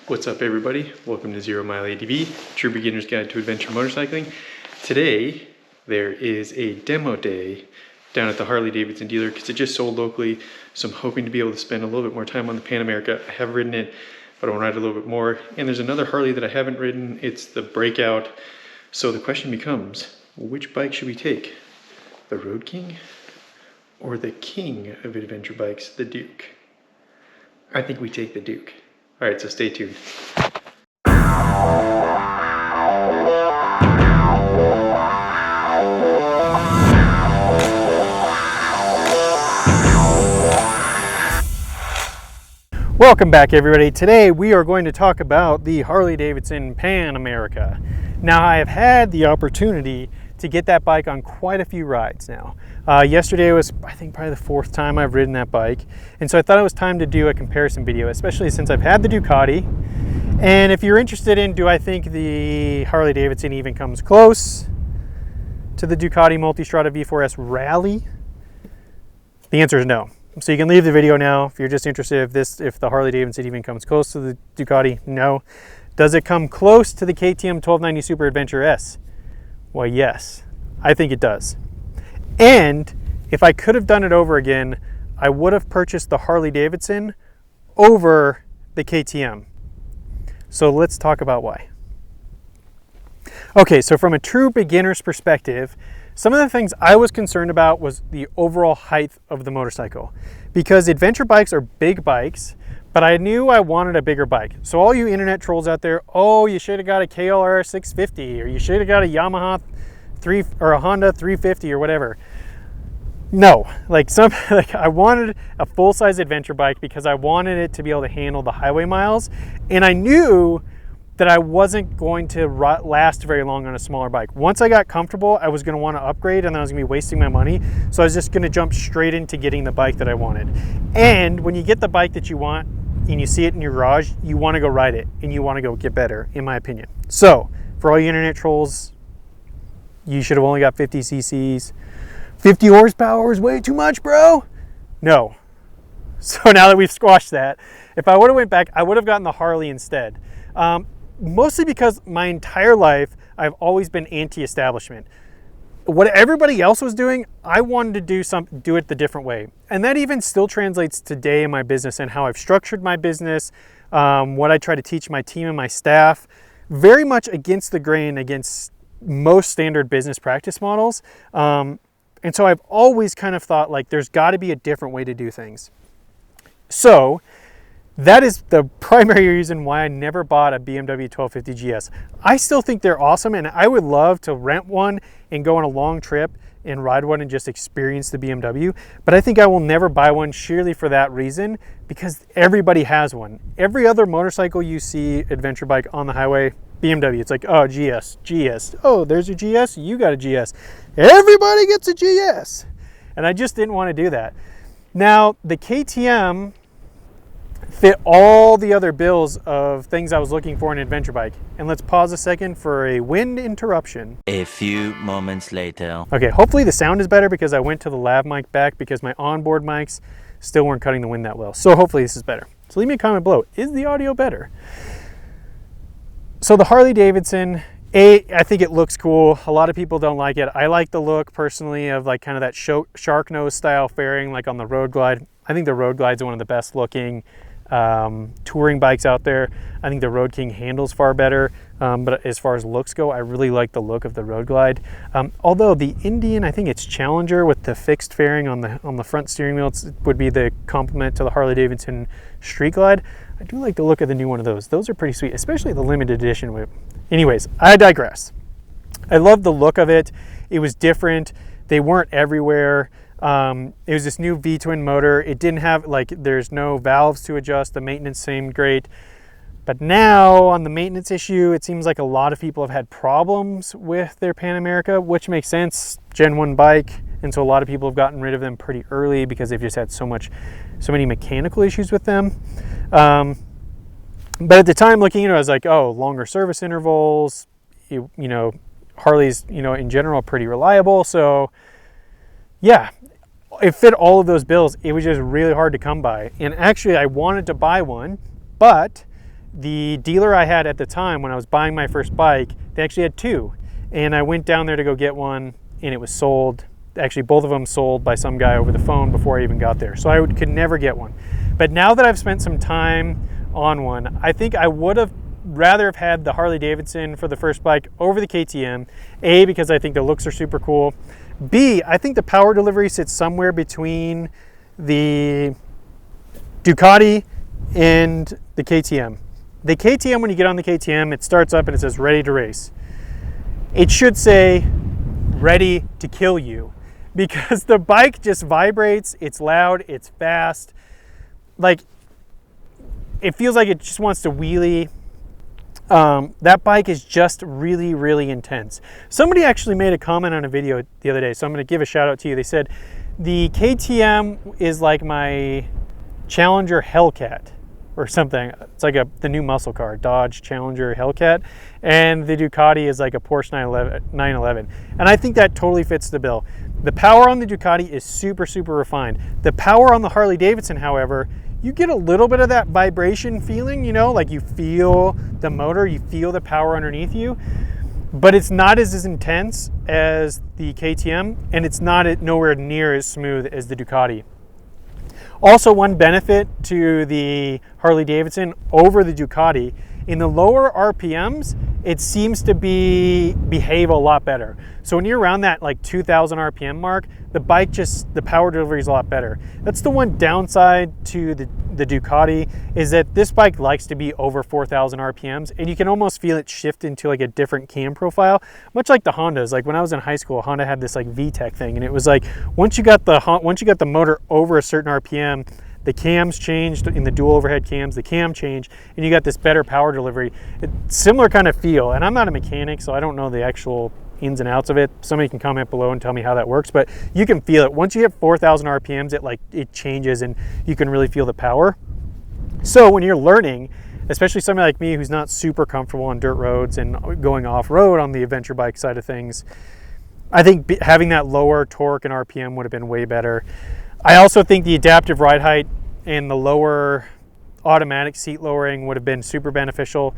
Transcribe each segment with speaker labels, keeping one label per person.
Speaker 1: What's up everybody? Welcome to Zero Mile Adv, True Beginner's Guide to Adventure Motorcycling. Today, there is a demo day down at the Harley Davidson dealer because it just sold locally. So I'm hoping to be able to spend a little bit more time on the Pan America. I have ridden it, but I want to ride a little bit more. And there's another Harley that I haven't ridden. It's the Breakout. So the question becomes, which bike should we take? The Road King or the king of adventure bikes, the Duke? I think we take the Duke. All right, so stay tuned. Welcome back everybody. Today we are going to talk about the Harley Davidson Pan America. Now I have had the opportunity to get that bike on quite a few rides now. Yesterday was, I think, probably the fourth time I've ridden that bike. And so I thought it was time to do a comparison video, especially since I've had the Ducati. And if you're interested in, do I think the Harley Davidson even comes close to the Ducati Multistrada V4 Rally? The answer is no. So you can leave the video now if you're just interested if the Harley Davidson even comes close to the Ducati. No. Does it come close to the KTM 1290 Super Adventure S? Well, yes, I think it does. And if I could have done it over again, I would have purchased the Harley Davidson over the KTM. So let's talk about why. Okay, so from a true beginner's perspective, some of the things I was concerned about was the overall height of the motorcycle. Because adventure bikes are big bikes, but I knew I wanted a bigger bike. So all you internet trolls out there, oh, you should have got a KLR 650, or you should have got a Yamaha or a Honda 350 or whatever. No, I wanted a full-size adventure bike because I wanted it to be able to handle the highway miles, and I knew that I wasn't going to last very long on a smaller bike. Once I got comfortable, I was going to want to upgrade, and then I was going to be wasting my money. So I was just going to jump straight into getting the bike that I wanted. And when you get the bike that you want and you see it in your garage, you want to go ride it and you want to go get better, in my opinion. So for all you internet trolls, you should have only got 50 cc's. 50 horsepower is way too much, bro. No. So now that we've squashed that, if I would have went back, I would have gotten the Harley instead. Mostly because my entire life, I've always been anti-establishment. What everybody else was doing, I wanted to do it the different way. And that even still translates today in my business and how I've structured my business, what I try to teach my team and my staff, very much against the grain, against most standard business practice models. And so I've always kind of thought like there's got to be a different way to do things. So that is the primary reason why I never bought a BMW 1250 GS. I still think they're awesome, and I would love to rent one and go on a long trip and ride one and just experience the BMW. But I think I will never buy one sheerly for that reason, because everybody has one. Every other motorcycle you see, adventure bike on the highway, BMW. It's like, oh, GS. Oh, there's a GS, you got a GS. Everybody gets a GS. And I just didn't want to do that. Now, the KTM fit all the other bills of things I was looking for in an adventure bike. And let's pause a second for a wind interruption.
Speaker 2: A few moments later.
Speaker 1: Okay, hopefully the sound is better because I went to the lav mic back because my onboard mics still weren't cutting the wind that well. So hopefully this is better. So leave me a comment below. Is the audio better? So the Harley Davidson, I think it looks cool. A lot of people don't like it. I like the look personally of like kind of that shark nose style fairing like on the Road Glide. I think the Road Glide's one of the best looking touring bikes out there. I think the Road King handles far better, but as far as looks go, I really like the look of the Road Glide. Although the Indian, I think it's Challenger with the fixed fairing on the front steering wheel, would be the complement to the Harley Davidson Street Glide. I do like the look of the new one of those. Those are pretty sweet, especially the limited edition whip. Anyways, I digress. I love the look of it. It was different. They weren't everywhere. It was this new V-twin motor. It didn't have, there's no valves to adjust. The maintenance seemed great. But now on the maintenance issue, it seems like a lot of people have had problems with their Pan America, which makes sense. Gen 1 bike. And so a lot of people have gotten rid of them pretty early because they've just had so many mechanical issues with them. But at the time looking at it, I was like, oh, longer service intervals, you know, Harley's, in general, pretty reliable. So yeah, it fit all of those bills. It was just really hard to come by. And actually I wanted to buy one, but the dealer I had at the time when I was buying my first bike, they actually had two. And I went down there to go get one and it was sold. Actually, both of them sold by some guy over the phone before I even got there. So I could never get one. But now that I've spent some time on one, I think I would have rather have had the Harley Davidson for the first bike over the KTM. A, because I think the looks are super cool. B, I think the power delivery sits somewhere between the Ducati and the KTM. The KTM, when you get on the KTM, it starts up and it says ready to race. It should say ready to kill you, because the bike just vibrates, it's loud, it's fast. Like, it feels like it just wants to wheelie. That bike is just really, really intense. Somebody actually made a comment on a video the other day, so I'm going to give a shout out to you. They said, the KTM is like my Challenger Hellcat or something. It's like the new muscle car, Dodge Challenger Hellcat, and the Ducati is like a Porsche 911. And I think that totally fits the bill. The power on the Ducati is super, super refined. The power on the Harley Davidson, however, you get a little bit of that vibration feeling, you know, like you feel the motor, you feel the power underneath you, but it's not as intense as the KTM, and it's not nowhere near as smooth as the Ducati. Also, one benefit to the Harley Davidson over the Ducati, in the lower RPMs, it seems to behave a lot better. So when you're around that like 2000 RPM mark, the bike the power delivery is a lot better. That's the one downside to the Ducati, is that this bike likes to be over 4000 RPMs, and you can almost feel it shift into like a different cam profile, much like the Hondas. Like when I was in high school, Honda had this like VTEC thing, and it was like once you got the motor over a certain RPM, the cams changed in the dual overhead cams, the cam changed, and you got this better power delivery. It's similar kind of feel, and I'm not a mechanic, so I don't know the actual ins and outs of it. Somebody can comment below and tell me how that works, but you can feel it. Once you hit 4,000 RPMs, it changes and you can really feel the power. So when you're learning, especially somebody like me who's not super comfortable on dirt roads and going off-road on the adventure bike side of things, I think having that lower torque and RPM would have been way better. I also think the adaptive ride height and the lower automatic seat lowering would have been super beneficial,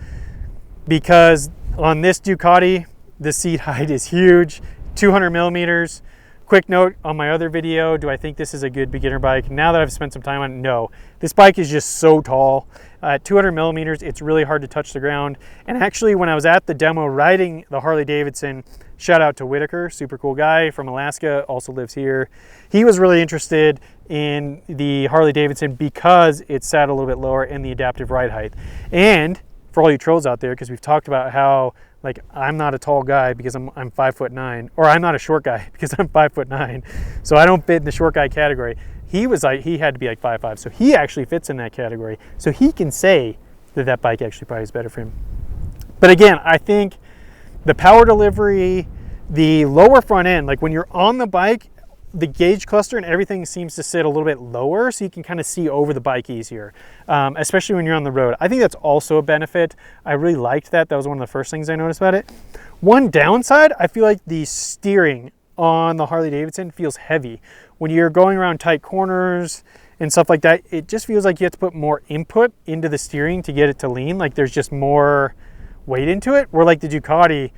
Speaker 1: because on this Ducati, the seat height is huge, 200 millimeters. Quick note on my other video, do I think this is a good beginner bike? Now that I've spent some time on it, no. This bike is just so tall. At 200 millimeters, it's really hard to touch the ground. And actually, when I was at the demo riding the Harley Davidson, shout out to Whitaker, super cool guy from Alaska, also lives here. He was really interested in the Harley Davidson because it sat a little bit lower in the adaptive ride height. And for all you trolls out there, because we've talked about how like I'm not a tall guy because I'm 5'9", or I'm not a short guy because I'm 5'9", so I don't fit in the short guy category. He had to be like 5'5", so he actually fits in that category. So he can say that bike actually probably is better for him. But again, I think the power delivery, the lower front end, like when you're on the bike, the gauge cluster and everything seems to sit a little bit lower, so you can kind of see over the bike easier, especially when you're on the road. I think that's also a benefit. I really liked that. That was one of the first things I noticed about it. One downside, I feel like the steering on the Harley Davidson feels heavy. When you're going around tight corners and stuff like that, it just feels like you have to put more input into the steering to get it to lean. Like there's just more weight into it. Where like the Ducati,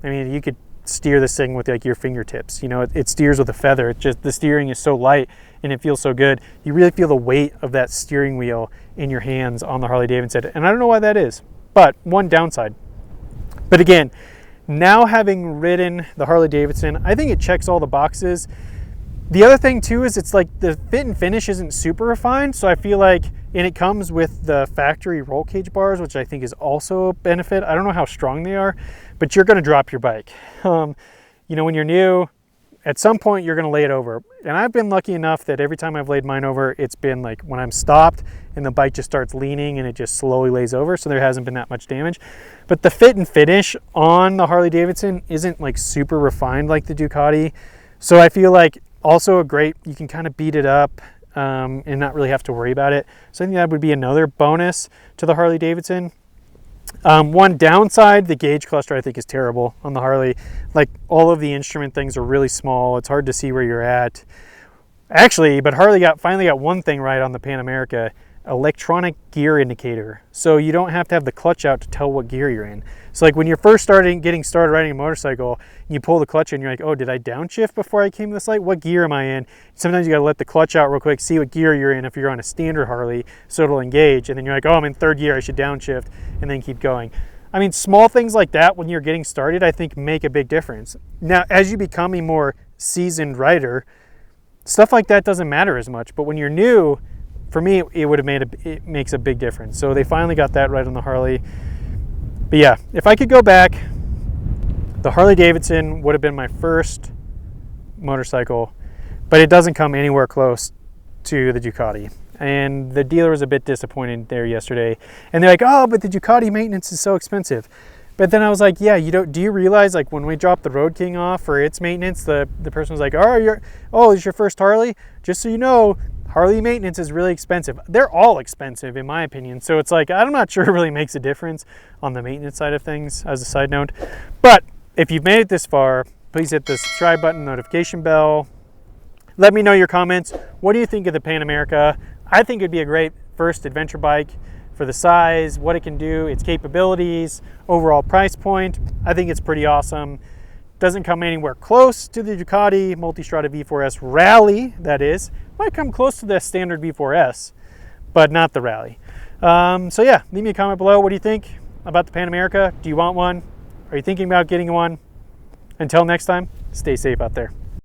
Speaker 1: I mean, you could steer this thing with like your fingertips, you know, it steers with a feather. It's just the steering is so light and it feels so good. You really feel the weight of that steering wheel in your hands on the Harley Davidson, and I don't know why that is, but one downside. But again, now having ridden the Harley Davidson, I think it checks all the boxes. The other thing too is it's like the fit and finish isn't super refined, so I feel like, and it comes with the factory roll cage bars, which I think is also a benefit. I don't know how strong they are, but you're going to drop your bike. You know, when you're new, at some point you're going to lay it over. And I've been lucky enough that every time I've laid mine over, it's been like when I'm stopped and the bike just starts leaning and it just slowly lays over, so there hasn't been that much damage. But the fit and finish on the Harley Davidson isn't like super refined like the Ducati. So I feel like also a great, you can kind of beat it up and not really have to worry about it. So I think that would be another bonus to the Harley Davidson. One downside, the gauge cluster I think is terrible on the Harley. Like all of the instrument things are really small. It's hard to see where you're at. Actually, but Harley finally got one thing right on the Pan America. electronic gear indicator. So you don't have to have the clutch out to tell what gear you're in. So like when you're first getting started riding a motorcycle, and you pull the clutch in, you're like, oh, did I downshift before I came to this light? What gear am I in? Sometimes you gotta let the clutch out real quick, see what gear you're in if you're on a standard Harley, so it'll engage. And then you're like, oh, I'm in third gear, I should downshift, and then keep going. I mean, small things like that when you're getting started, I think make a big difference. Now, as you become a more seasoned rider, stuff like that doesn't matter as much. But when you're new, for me, it makes a big difference. So they finally got that right on the Harley. But yeah, if I could go back, the Harley Davidson would have been my first motorcycle, but it doesn't come anywhere close to the Ducati. And the dealer was a bit disappointed there yesterday. And they're like, oh, but the Ducati maintenance is so expensive. But then I was like, yeah, do you realize, like, when we dropped the Road King off for its maintenance, the person was like, it's your first Harley? Just so you know, Harley maintenance is really expensive. They're all expensive, in my opinion. So it's like, I'm not sure it really makes a difference on the maintenance side of things, as a side note. But if you've made it this far, please hit the subscribe button, notification bell. Let me know your comments. What do you think of the Pan America? I think it'd be a great first adventure bike for the size, what it can do, its capabilities, overall price point. I think it's pretty awesome. Doesn't come anywhere close to the Ducati Multistrada V4S Rally, that is. Might come close to the standard V4S, but not the Rally. So yeah, leave me a comment below. What do you think about the Pan America? Do you want one? Are you thinking about getting one? Until next time, stay safe out there.